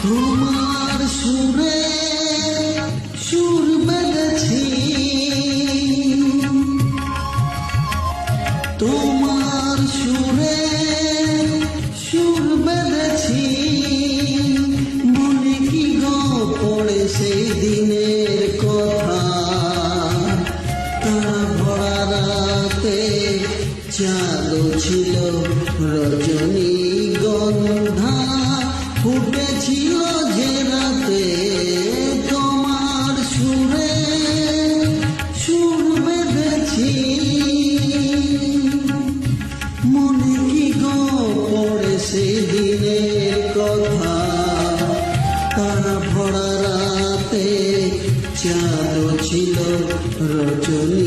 তোমার সুরে সুর বেঁধেছি, তোমার সুরে সুর বেঁধেছি, মনে কি গো পড়ে সেই দিনের কথা। তারা ভরা রাতে চাঁদও ছিল রজনীগন্ধা, ফুটেছিল যে রাতে তোমার সুরে সুর বেঁধেছি। মনে কি গো পড়ে সেই দিনের কথা। তারা ভরা রাতে চাঁদও ছিল রজনী